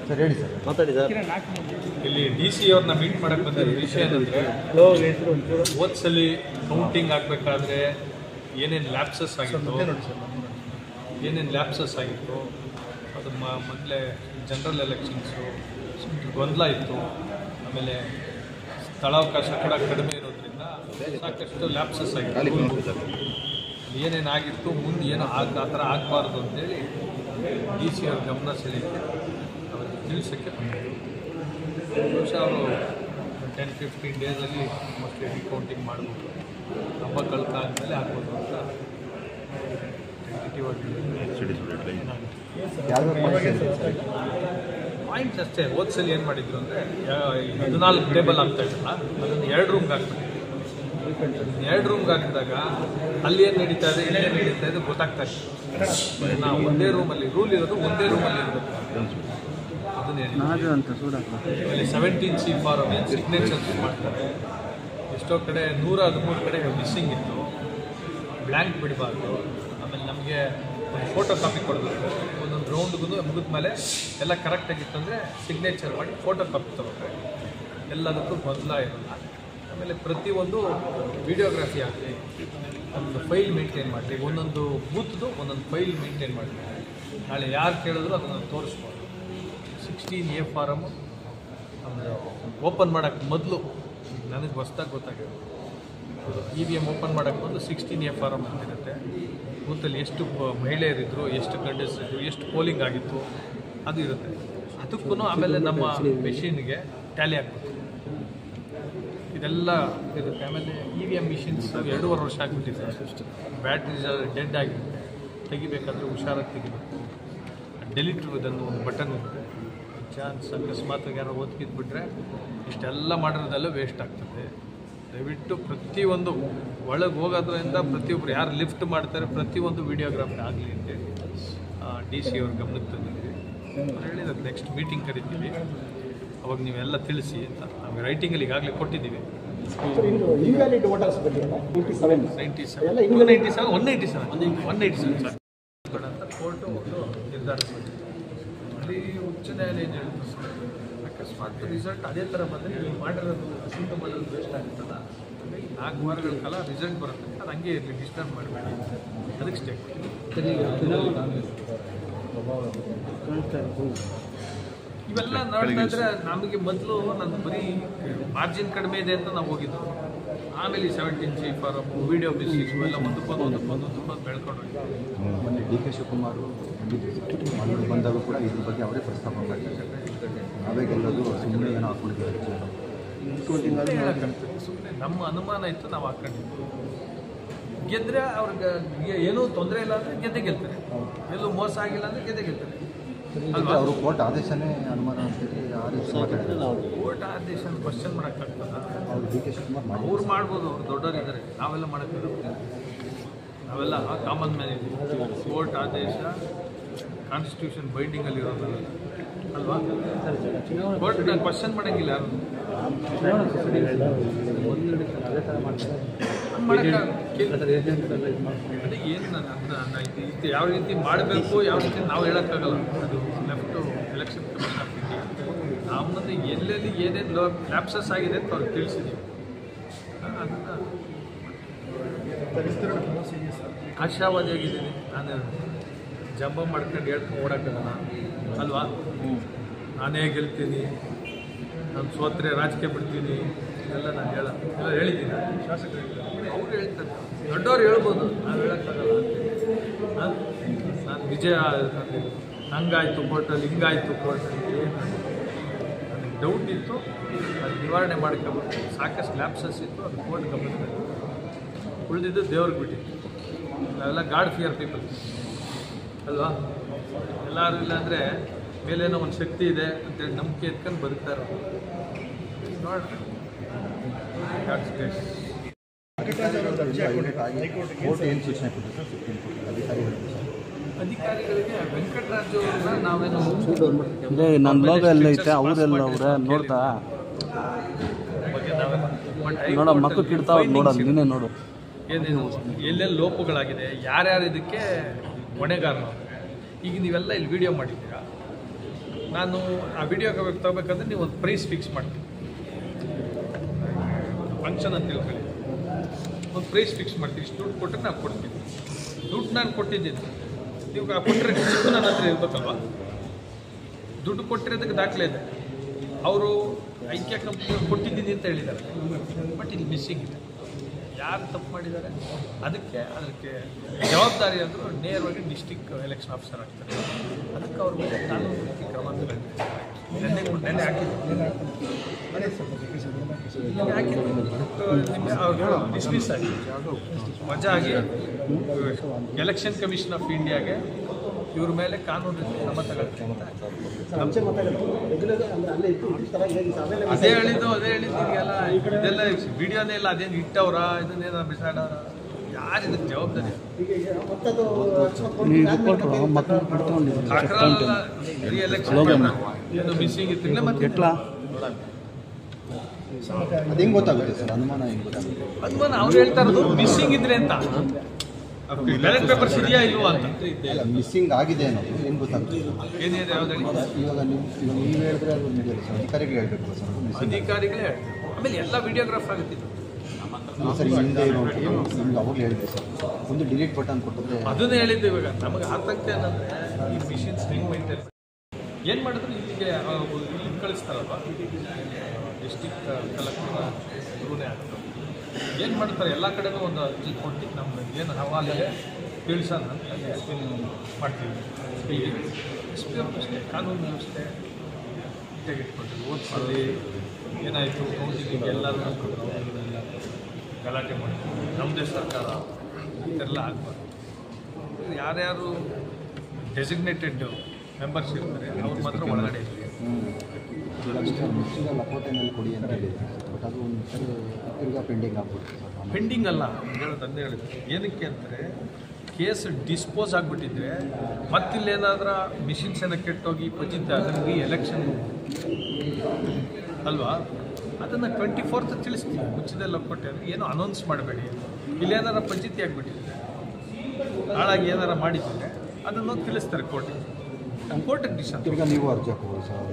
Sir ಹೇಳಿ sir ಮಾತಾಡಿ sir. ಇಲ್ಲಿ DC ಅವ್ರನ್ನ ಮೀಟ್ ಮಾಡಕ್ಕೆ ಬಂದಿರೋ ವಿಷಯ ಏನಂದರೆ, ಹೋದ್ಸಲಿ ಕೌಂಟಿಂಗ್ ಆಗಬೇಕಾದ್ರೆ ಏನೇನು ಲ್ಯಾಪ್ಸಸ್ ಆಗಿತ್ತು ಅದು ಮೊದಲೇ ಜನರಲ್ ಎಲೆಕ್ಷನ್ಸು ಗೊಂದಲ ಇತ್ತು. ಆಮೇಲೆ ಸ್ಥಳಾವಕಾಶ ಕೂಡ ಕಡಿಮೆ ಇರೋದ್ರಿಂದ ಸಾಕಷ್ಟು ಲ್ಯಾಪ್ಸಸ್ ಆಗಿತ್ತು. ಏನೇನಾಗಿತ್ತು ಮುಂದೆ ಏನೋ ಆ ಥರ ಆಗಬಾರ್ದು ಅಂತೇಳಿ DC ಅವ್ರ ಗಮನ ಸೆಳೆಯೋಕ್ಕೆ ಅವ್ರಿಗೆ ತಿಳಿಸೋಕ್ಕೆ ಬಂದಿದ್ರು. ಬಹುಶಃ ಅವರು 10-15 ಡೇಸಲ್ಲಿ ಮೋಸ್ಟ್ಲಿ ರೀಕೌಂಟಿಂಗ್ ಮಾಡ್ಬೋದು, ಹಬ್ಬ ಕಳ್ಕ ಆದಮೇಲೆ ಆಗ್ಬೋದು ಅಂತ ಪಾಯಿಂಟ್ಸ್ ಅಷ್ಟೇ. ಹೋದ್ಸಲಿ ಏನು ಮಾಡಿದ್ರು ಅಂದರೆ 14 ಟೇಬಲ್ ಆಗ್ತಾ ಇದ್ದಲ್ಲ, ಅದನ್ನು 2 ರೂಮ್ಗೆ ಹಾಕ್ಬಿಟ್ಟಿದ್ರು. 2 ರೂಮ್ಗೆ ಹಾಕಿದಾಗ ಅಲ್ಲಿ ಏನು ನಡೀತಾ ಇದೆ, ಏನೇನು ನಡೀತಾ ಇದೆ ಗೊತ್ತಾಗ್ತಾ ಇತ್ತು. ನಾವು ಒಂದೇ ರೂಮಲ್ಲಿ ರೂಲ್ ಇರೋದು, ಒಂದೇ ರೂಮಲ್ಲಿ ಇರಬೇಕು ಅದನ್ನೇ. ಅಲ್ಲಿ 17C ಫಾರಮ್ ಏನು ಸಿಗ್ನೇಚರ್ಸ್ ಮಾಡ್ತಾರೆ. ಎಷ್ಟೋ ಕಡೆ 113 ಕಡೆ ಮಿಸ್ಸಿಂಗ್ ಇತ್ತು. ಬ್ಲ್ಯಾಂಕ್ ಬಿಡಬಾರ್ದು. ಆಮೇಲೆ ನಮಗೆ ಒಂದು ಫೋಟೋ ಕಾಪಿ ಕೊಡಬೇಕು. ಒಂದೊಂದು ರೌಂಡ್ಗೂ ಮುಗಿದ ಮೇಲೆ ಎಲ್ಲ ಕರೆಕ್ಟಾಗಿತ್ತು ಅಂದರೆ ಸಿಗ್ನೇಚರ್ ಮಾಡಿ ಫೋಟೋ ಕಾಪಿ ತಗೋಬೇಕು. ಎಲ್ಲದಕ್ಕೂ ಮೊದಲ ಇರಲ್ಲ. ಆಮೇಲೆ ಪ್ರತಿಯೊಂದು ವಿಡಿಯೋಗ್ರಫಿ ಆಗಲಿ, ಒಂದು ಫೈಲ್ ಮೇಂಟೈನ್ ಮಾಡಲಿ, ಒಂದೊಂದು ಬೂತ್ದು ಒಂದೊಂದು ಫೈಲ್ ಮೇಂಟೈನ್ ಮಾಡಲಿ. ನಾಳೆ ಯಾರು ಕೇಳಿದ್ರು ಅದನ್ನು ತೋರಿಸ್ಬೋದು. 16A ಫಾರಮು ಓಪನ್ ಮಾಡೋಕ್ಕೆ ಮೊದಲು ನನಗೆ ಹೊಸ್ದಾಗಿ ಗೊತ್ತಾಗಿದೆ. EVM ಓಪನ್ ಮಾಡೋಕ್ಕೆ ಮೊದಲು 16A ಫಾರಮ್ ಅಂತಿರುತ್ತೆ. ಬೂತಲ್ಲಿ ಎಷ್ಟು ಮಹಿಳೆಯರಿದ್ದರು, ಎಷ್ಟು ಗಂಡಸರಿದ್ರು, ಎಷ್ಟು ಪೋಲಿಂಗ್ ಆಗಿತ್ತು ಅದು ಇರುತ್ತೆ. ಅದಕ್ಕೂ ಆಮೇಲೆ ನಮ್ಮ ಮೆಷಿನ್ಗೆ ಟ್ಯಾಲಿ ಆಗಬೇಕು, ಇದೆಲ್ಲ ಇರುತ್ತೆ. ಆಮೇಲೆ EVM ಮಿಷಿನ್ಸ್ 2.5 ವರ್ಷ ಆಗಿಬಿಟ್ಟಿದೆ. ಬ್ಯಾಟ್ರೀಸ್ ಡೆಡ್ ಆಗಿರುತ್ತೆ. ತೆಗಿಬೇಕಾದ್ರೆ ಹುಷಾರಾಗಿ ತೆಗಿಬೇಕು. ಡೆಲಿಟ್ ಇದನ್ನು ಒಂದು ಬಟನ್ ಇರುತ್ತೆ. ಚಾನ್ಸ್ ಅಕಸ್ಮಾತ್ ಯಾರೋ ಓದ್ಕಿದ್ಬಿಟ್ರೆ ಇಷ್ಟೆಲ್ಲ ಮಾಡಿರೋದೆಲ್ಲ ವೇಸ್ಟ್ ಆಗ್ತದೆ. ದಯವಿಟ್ಟು ಪ್ರತಿಯೊಂದು ಒಳಗೆ ಹೋಗೋದ್ರಿಂದ ಪ್ರತಿಯೊಬ್ಬರು ಯಾರು ಲಿಫ್ಟ್ ಮಾಡ್ತಾರೆ ಪ್ರತಿಯೊಂದು ವಿಡಿಯೋಗ್ರಾಫಿ ಆಗಲಿ ಅಂತೇಳಿ DC ಅವ್ರ ಗಮನಕ್ಕೆ ತಂದಿದ್ದೀವಿ. ಅವ್ರು ಹೇಳಿದ್ರು ನೆಕ್ಸ್ಟ್ ಮೀಟಿಂಗ್ ಕರಿತೀವಿ, ಅವಾಗ ನೀವೆಲ್ಲ ತಿಳಿಸಿ ಅಂತ. ನಾವು ರೈಟಿಂಗಲ್ಲಿ ಈಗಾಗಲೇ ಕೊಟ್ಟಿದ್ದೀವಿ. 197 ಸರ್ ಅಂತ ಕೋರ್ಟು ಒಂದು ನಿರ್ಧಾರ ಮಾಡಿದೆ. ಅಲ್ಲಿ ಉಚ್ಚ ನ್ಯಾಯಾಲಯ ಏನು ಹೇಳ್ತು ಸರ್, ಅಕಸ್ಮಾತ್ ರಿಸಲ್ಟ್ ಅದೇ ಥರ ಬಂದರೆ ನೀವು ಮಾಡಿರೋದು ಸಿಂಧು ಮಾಡೋದು ವೇಸ್ಟ್ ಆಗ್ತದ. ಹಾಗಾಗಿ 4 ವಾರಗಳ ಕಾಲ ರಿಸಲ್ಟ್ ಬರುತ್ತೆ, ಅದು ಹಂಗೆ ಇರಲಿ, ಡಿಸ್ಟರ್ಬ್ ಮಾಡಬೇಡಿ. ಅದಕ್ಕೆ ಸ್ಟೇ ಇವೆಲ್ಲ ನೋಡ್ತಾ ಇದ್ರೆ ನಮಗೆ ಮೊದಲು ನನ್ನ ಬರೀ ಮಾರ್ಜಿನ್ ಕಡಿಮೆ ಇದೆ ಅಂತ ನಾವು ಹೋಗಿದ್ದು. ಆಮೇಲೆ 17C ಫಾರಮ್, ವಿಡಿಯೋ ಮಿಸ್ಸಿಂಗ್ ಎಲ್ಲ ಒಂದಕ್ಕೊಂದು ಬೆಳ್ಕೊಂಡು ಹೋಗಿದ್ದೀವಿ. ಮೊನ್ನೆ DK ಶಿವಕುಮಾರ್ ಬಂದಾಗ ಕೂಡ ಇದ್ರ ಬಗ್ಗೆ ಅವರೇ ಪ್ರಸ್ತಾಪ ಮಾಡಿದ್ದಾರೆ. ನಾವೇ ಗೆಲ್ಲೋದು ಸುಮ್ಮನೆ ಏನೋ ಹಾಕೊಂಡಿದ್ದೀವಿ. ಸುಮ್ಮನೆ ನಮ್ಮ ಅನುಮಾನ ಇತ್ತು, ನಾವು ಹಾಕೊಂಡಿದ್ವಿ. ಗೆದ್ದರೆ ಅವ್ರಿಗೆ ಏನೂ ತೊಂದರೆ ಇಲ್ಲ ಅಂದರೆ ಗೆಲ್ತಾರೆ, ಎಲ್ಲೂ ಮೋಸ ಆಗಿಲ್ಲ ಅಂದರೆ ಗೆಲ್ತಾರೆ ಅಲ್ವಾ. ಅವರು ಕೋರ್ಟ್ ಆದೇಶನೇ ಅನುಮಾನ ಅಂತೇಳಿ ಕೋರ್ಟ್ ಆದೇಶ ಕ್ವಶನ್ ಮಾಡೋಕ್ಕಾಗ್ತದ? ಅವ್ರು DK ಶಿವಕುಮಾರ್ ಅವ್ರು ಮಾಡ್ಬೋದು, ಅವ್ರು ದೊಡ್ಡವರಿದ್ದಾರೆ, ನಾವೆಲ್ಲ ಮಾಡೋಕ್ಕಾಗಲ್ಲ. ನಾವೆಲ್ಲ ಕಾಮನ್ ಮ್ಯಾನ್ ಇದ್ದೀವಿ. ಕೋರ್ಟ್ ಆದೇಶ ಕಾನ್ಸ್ಟಿಟ್ಯೂಷನ್ ಬೈಂಡಿಂಗಲ್ಲಿ ಇರೋದಲ್ಲ ಅಲ್ವಾ. ಕೋರ್ಟ್ ಕ್ವಶನ್ ಮಾಡೋಂಗಿಲ್ಲ ಯಾರು. ಅದೇ ಏನು ಇದು ಯಾವ ರೀತಿ ಮಾಡಬೇಕು, ಯಾವ ರೀತಿ ನಾವು ಹೇಳೋಕ್ಕಾಗಲ್ಲ. ಅದು left election commission of India. ನಮ್ಮದು ಎಲ್ಲೆಲ್ಲಿ ಏನೇನು ಲ್ಯಾಪ್ಸಸ್ ಆಗಿದೆ ಅಂತ ಅವ್ರಿಗೆ ತಿಳಿಸಿದ್ದೀವಿ. ಅದನ್ನು ಆಶಾವಾದಿಯಾಗಿದ್ದೀನಿ. ನಾನು ಜಂಬ ಮಾಡ್ಕೊಂಡು ಹೇಳ್ಕೊಂಡು ಓಡಾಕಲ್ಲ ಅಲ್ವಾ. ನಾನೇ ಗೆಲ್ತೀನಿ, ನಾನು ಸೋತ್ರೆ ರಾಜಕೀಯ ಬಿಡ್ತೀನಿ, ಇದೆಲ್ಲ ನಾನು ಎಲ್ಲ ಹೇಳಿದ್ದೀನಿ. ಶಾಸಕರು ಅವ್ರು ಹೇಳ್ತಾರೆ, ದೊಡ್ಡವ್ರು ಹೇಳ್ಬೋದು, ನಾವು ಹೇಳೋಕ್ಕಾಗಲ್ಲ. ನಾನು ವಿಜಯ ಹಂಗಾಯಿತು ಕೋರ್ಟಲ್ಲಿ, ಹಿಂಗಾಯಿತು ಕೋರ್ಟಲ್ಲಿ, ನನಗೆ ಡೌಟ್ ಇತ್ತು, ಅದು ನಿವಾರಣೆ ಮಾಡ್ಕೊಬೇಕು. ಸಾಕಷ್ಟು ಲ್ಯಾಪ್ಸಸ್ ಇತ್ತು, ಅದು ಕೋರ್ಟ್ ಗಮನದಲ್ಲಿ. ಉಳಿದಿದ್ದು ದೇವ್ರಿಗೆ ಬಿಟ್ಟಿತ್ತು. ನಾವೆಲ್ಲ ಗಾಡ್ ಫಿಯರ್ ಪೀಪಲ್ ಅಲ್ವಾ. ಎಲ್ಲರೂ ಇಲ್ಲಾಂದರೆ ಮೇಲೇನೋ ಒಂದು ಶಕ್ತಿ ಇದೆ ಅಂತೇಳಿ ನಂಬಿಕೆ ಎತ್ಕೊಂಡು ಬದುಕ್ತಾರೆ. ನೋಡ್ರಿ ಕೋರ್ಟ್ ಏನು ಸೂಚನೆ ಕೊಟ್ಟಿದೆ ಅಧಿಕಾರಿಗಳಿಗೆ? ವೆಂಕಟರಾಜು ಅವ್ರನ್ನ ನಾವೇನೋ ನನ್ನ ಲೋಗ ಎಲ್ಲ ಐತೆ, ಅವರೆಲ್ಲ ಅವ್ರೆ ನೋಡ್ತಾ ಬಗ್ಗೆ ನಾವೇನು ನೋಡ ಮಕ್ಕಳು ಕಿಡ್ತಾವ ನೋಡೋದು, ನೀನೇ ನೋಡು ಏನೇನು ಎಲ್ಲೆಲ್ಲಿ ಲೋಪಗಳಾಗಿದೆ, ಯಾರ್ಯಾರು ಇದಕ್ಕೆ ಹೊಣೆಗಾರರು. ಈಗ ನೀವೆಲ್ಲ ಇಲ್ಲಿ ವಿಡಿಯೋ ಮಾಡಿದ್ದೀರಾ, ನಾನು ಆ ವಿಡಿಯೋ ತಗೋಬೇಕಂದ್ರೆ ನೀವು ಒಂದು ಪ್ರೈಸ್ ಫಿಕ್ಸ್ ಮಾಡ್ತೀನಿ, ಫಂಕ್ಷನ್ ಅಂತ ತಿಳ್ಕೊಳ್ಳಿ, ಒಂದು ಪ್ರೈಸ್ ಫಿಕ್ಸ್ ಮಾಡ್ತೀವಿ, ಇಷ್ಟು ದುಡ್ಡು ಕೊಟ್ಟರೆ ನಾವು ಕೊಡ್ತೀವಿ. ದುಡ್ಡು ನಾನು ಕೊಟ್ಟಿದ್ದೀನಿ, ನೀವು ಕೊಟ್ಟರೆ ರಿಸಿಪ್ಟ್ ನನ್ನ ಹತ್ರ ಇರ್ಬೇಕಲ್ವ? ದುಡ್ಡು ಕೊಟ್ಟಿರೋದಕ್ಕೆ ದಾಖಲೆ ಇದೆ. ಅವರು ಐಕ್ಯ ಕಂಪ್ನಿ ಕೊಟ್ಟಿದ್ದೀನಿ ಅಂತ ಹೇಳಿದ್ದಾರೆ, ಬಟ್ ಇಲ್ಲಿ ಮಿಸ್ಸಿಂಗ್ ಇದೆ. ಯಾರು ತಪ್ಪು ಮಾಡಿದ್ದಾರೆ ಅದಕ್ಕೆ ಜವಾಬ್ದಾರಿ ಅಂದರೂ ನೇರವಾಗಿ ಡಿಸ್ಟಿಕ್ ಎಲೆಕ್ಷನ್ ಆಫೀಸರ್ ಆಗ್ತಾರೆ. ಅದಕ್ಕೆ ಅವ್ರ ಮೇಲೆ ಕಾನೂನು ರೀತಿ ಕ್ರಮ ನೆನ್ನೆ ಹಾಕಿದ್ದು ಡಿಸ್ಮಿಸ್ ಆಗಿ ವಜಾ ಆಗಿ ಎಲೆಕ್ಷನ್ ಕಮಿಷನ್ ಆಫ್ ಇಂಡಿಯಾಗೆ ಇವ್ರ ಮೇಲೆ ಕಾನೂನು ಕ್ರಮ ತಗೊಳ್ತೀವಿ ಅಂತ ಅದೇ ಹೇಳಿದ್ದು ಇದೆಲ್ಲ ವಿಡಿಯೋನೇ ಇಲ್ಲ, ಅದೇನು ಇಟ್ಟವ್ರ ಇದನ್ನೇನ ಬಿಸಾಡವ್ರ, ಯಾರು ಇದಕ್ಕೆ ಜವಾಬ್ದಾರಿ? ಕಾಕ್ರಾಲೆಲ್ಲ ರೀ ಎಲೆಕ್ಷನ್ ಏನು ಮಿಸ್ಸಿಂಗ್ ಇತ್ತು ಮತ್ತೆ ಅದು ಹೆಂಗೆ ಗೊತ್ತಾಗುತ್ತೆ ಸರ್? ಅನುಮಾನ ಹೆಂಗೆ ಗೊತ್ತಾಗುತ್ತೆ? ಅನುಮಾನ ಅವ್ರು ಹೇಳ್ತಾ ಇರೋದು ಮಿಸ್ಸಿಂಗ್ ಇದ್ರೆ ಅಂತ, ಬ್ಯಾಲೆಟ್ ಪೇಪರ್ಸ್ ಇದೆಯಾ ಇಲ್ವಾ ಅಂತ. ಅಲ್ಲ, ಮಿಸ್ಸಿಂಗ್ ಆಗಿದೆ ಅನ್ನೋದು ಹೆಂಗೆ ಗೊತ್ತಾಗುತ್ತೆ? ಏನಿದೆ ಯಾವ್ದು ಹೇಳಿ? ಇವಾಗ ನೀವು ಹೇಳಿದ್ರೆ ಅದು ನಡೆಯಲ್ಲ ಸರ್, ಅಧಿಕಾರಿಗಳು ಹೇಳ್ಬೇಕು ಸರ್. ಅಧಿಕಾರಿಗಳೇ ಆಮೇಲೆ ಎಲ್ಲ ವಿಡಿಯೋಗ್ರಾಫ್ ಆಗುತ್ತೆ ಸರ್. ಹಿಂದೆ ನಿಮ್ಗೆ ಅವಾಗಲೇ ಹೇಳಿದೆ ಸರ್, ಒಂದು ಡಿಲೀಟ್ ಬಟನ್ ಕೊಟ್ಟಿದ್ರೆ ಅದನ್ನೇ ಹೇಳಿದ್ದು. ಇವಾಗ ನಮಗೆ ಆತಂಕ ಏನಂದರೆ ಈ ಮಿಷಿನ್ಸ್ ಹೆಂಗೆ ಮೈಂಟೈನ್ ಏನು ಮಾಡಿದ್ರು ಇಲ್ಲಿಗೆ ಕಳಿಸ್ತಾರಲ್ವ, ಡಿಸ್ಟಿಕ್ ಕಲೆಕ್ಟರ್ ರೂನೇ ಆಗ್ತದೆ. ಏನು ಮಾಡ್ತಾರೆ ಎಲ್ಲ ಕಡೆನೂ ಒಂದು ಅರ್ಜಿ ಕೊಟ್ಟು ನಮ್ಗೆ ಏನು ಹವಾಲಿಗೆ ತಿಳಿಸೋಣ ಅಂತ ಮಾಡ್ತೀವಿ. ಎಸ್ ಪಿ ಅವ್ರು ಅಷ್ಟೇ ಕಾನೂನು ವ್ಯವಸ್ಥೆ ಇಟ್ಕೊಂಡಿದ್ವಿ. ಓದ್ಸಲ್ಲಿ ಏನಾಯಿತು ಕೌನ್ಸಿಲಿಂಗ್ ಎಲ್ಲರೂ ಗಲಾಟೆ ಮಾಡ್ತೀವಿ, ನಮ್ಮದೇ ಸರ್ಕಾರ ಇದೆಲ್ಲ ಆಗ್ಬಾರ್ದು. ಯಾರ್ಯಾರು ಡೆಸಿಗ್ನೇಟೆಡ್ ಮೆಂಬರ್ಸ್ ಇರ್ತಾರೆ ಅವ್ರು ಮಾತ್ರ ಒಳಗಡೆ ಇರಲಿ. ಲಕೋಟೆನಲ್ಲಿ ಕೊಡಿ ಅಂತ ಹೇಳಿದ್ರು, ಬಟ್ ಅದು ಒಂದು ತಿರ್ಗಾ ಪೆಂಡಿಂಗ್ ಆಗ್ಬಿಡ್ತು ಸರ್. ಪೆಂಡಿಂಗ್ ಅಲ್ಲ ತಂದೆ ಹೇಳಿದ್ರು. ಏನಕ್ಕೆ ಅಂದರೆ ಕೇಸ್ ಡಿಸ್ಪೋಸ್ ಆಗಿಬಿಟ್ಟಿದ್ರೆ ಮತ್ತಿಲ್ಲೇನಾದ್ರೂ ಮಿಷಿನ್ಸ್ ಏನೋ ಕೆಟ್ಟೋಗಿ ಪಜಿತ ನಮಗೆ ಎಲೆಕ್ಷನ್ ಅಲ್ವಾ, ಅದನ್ನು 24th ತಿಳಿಸ್ತೀವಿ. ಮುಚ್ಚಿದೆ ಲಕೋಟೆ ಅಂದರೆ ಏನೋ ಅನೌನ್ಸ್ ಮಾಡಬೇಡಿ, ಇಲ್ಲೇನಾರ ಪಂಚಾಯಿತಿ ಆಗಿಬಿಟ್ಟಿದ್ರೆ ಹಾಳಾಗಿ ಏನಾರ ಮಾಡಿದರೆ ಅದನ್ನು ತಿಳಿಸ್ತಾರೆ ಕೋರ್ಟಿಗೆ ಡಿಸಿಷನ್. ತಿರ್ಗಾ ನೀವು ಅರ್ಜಿ ಹಾಕೋಬೋದು ಸರ್?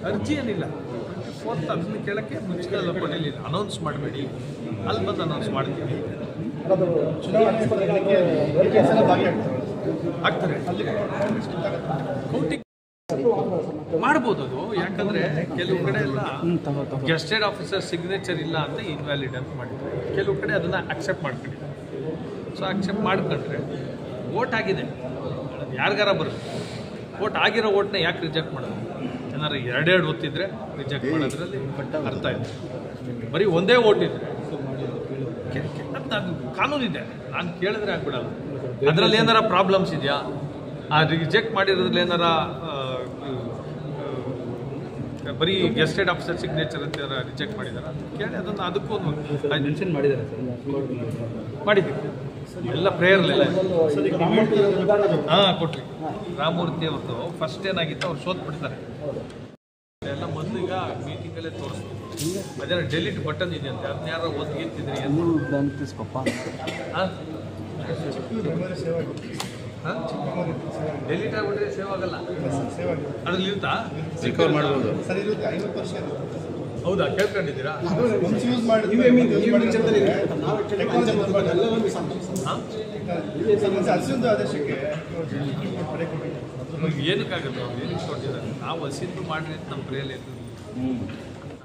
ಅರ್ಜಿ ಏನಿಲ್ಲ, 24th ಅದನ್ನು ಕೇಳೋಕ್ಕೆ ಮುಚ್ಚಿದ ಲಕೋಟೆಯಲ್ಲಿ ಅನೌನ್ಸ್ ಮಾಡಬೇಡಿ, ಅಲ್ಲಿ ಬಂದು ಅನೌನ್ಸ್ ಮಾಡ್ತೀವಿ. ಆಗ್ತಾರೆ ಕೌಂಟಿಂಗ್ ಮಾಡ್ಬೋದು ಅದು. ಯಾಕಂದರೆ ಕೆಲವು ಕಡೆ ಎಲ್ಲ ಗೆಸ್ಟೆಡ್ ಆಫೀಸರ್ ಸಿಗ್ನೇಚರ್ ಇಲ್ಲ ಅಂತ ಇನ್ವ್ಯಾಲಿಡ್ ಅಂತ ಮಾಡಿದ್ದಾರೆ, ಕೆಲವು ಕಡೆ ಅದನ್ನು ಅಕ್ಸೆಪ್ಟ್ ಮಾಡ್ಕೊಂಡಿದ್ದಾರೆ. ಸೊ ಅಕ್ಸೆಪ್ಟ್ ಮಾಡ್ಕೊಂಡ್ರೆ ವೋಟ್ ಆಗಿದೆ ಯಾರಿಗಾರ ಬರುತ್ತೆ, ವೋಟ್ ಆಗಿರೋ ವೋಟ್ನ ಯಾಕೆ ರಿಜೆಕ್ಟ್ ಮಾಡೋದು? ಏನಾರು ಎರಡೆರಡು ಒತ್ತಿದ್ರೆ ರಿಜೆಕ್ಟ್ ಮಾಡೋದ್ರಲ್ಲಿ ಅರ್ಥ ಇದೆ. ಬರೀ ಒಂದೇ ವೋಟ್ ಇದ್ರೆ ಅದು ಕಾನೂನಿದೆ, ನಾನು ಕೇಳಿದ್ರೆ ಆಗ್ಬಿಡಲ್ಲ. ಅದರಲ್ಲಿ ಏನಾರ ಪ್ರಾಬ್ಲಮ್ಸ್ ಇದೆಯಾ, ಆ ರಿಜೆಕ್ಟ್ ಮಾಡಿರೋದ್ರಲ್ಲಿ ಏನಾರ ಬರೀ ಗೆಸ್ಟೆಡ್ ಆಫೀಸರ್ ಸಿಗ್ನೇಚರ್ ಅಂತ ರಿಜೆಕ್ಟ್ ಮಾಡಿದಾರ ಕೇಳಿ ಅದನ್ನು ಅದಕ್ಕೂ ಮೆನ್ಷನ್ ಮಾಡಿದ್ದಾರೆ ಮಾಡಿದ್ದೀವಿ ಎಲ್ಲ ಪ್ರೇಯರ್ಲೆಲ್ಲ. ಹಾಂ ಕೊಟ್ರಿ. ರಾಮಮೂರ್ತಿ ಅವ್ರದ್ದು ಫಸ್ಟ್ ಏನಾಗಿತ್ತು ಅವ್ರು ಸೋತ್ಬಿಡ್ತಾರೆ ಎಲ್ಲ ಮೊದಲೀಗ ಮೀಟಿಂಗಲ್ಲೇ ತೋರಿಸ್ತೀವಿ. ಅದೇನೋ ಡೆಲಿಟ್ ಬಟನ್ ಇದೆ ಅಂತ, ಅದನ್ನ ಯಾರೋ ಒದ್ಗಿರ್ತಿದ್ರಿ ಡೆಲಿಟ್ ಆಗಿಬಿಟ್ರೆ ಸೇವ್ ಆಗಲ್ಲ, ಅದ್ರಲ್ಲಿ ಇರುತ್ತಾ ರಿಕವರ್ ಮಾಡ್ಬೋದು. ಹೌದಾ, ಕೇಳ್ಕೊಂಡಿದ್ದೀರಾ? ಏನಕ್ಕಾಗುತ್ತೆ, ಏನಕ್ಕೆ ಕೊಟ್ಟಿದ್ದಾರೆ? ನಾವು ಹಸಿದ್ದು ಮಾಡ್ರಿ ಅಂತ ನಮ್ಮ ಪ್ರೇಯಲ್ಲಿ